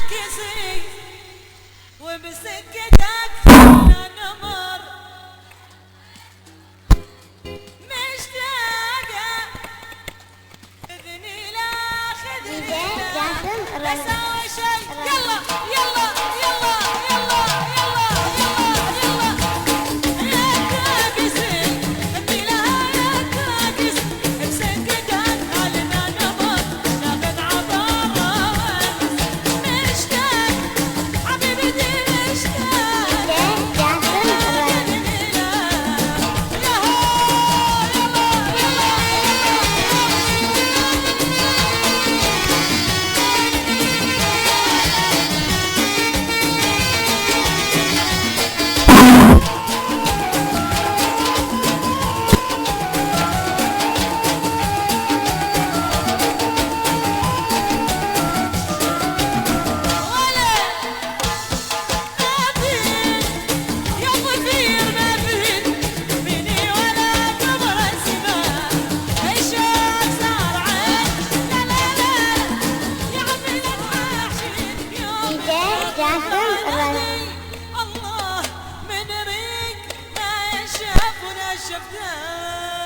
كيسي وبسكتك انا نمر مشتاقة خذني لا خذني لا اسوي شي يلا يلا يلا يلا يلا يلا يلا يا كاكسي خذني لها يا كاكس بسكتك خلنا نمر ناخذ عبارة مشتاق حبيبي دي مشتاق الله من ريق ما يشاف ولا شفته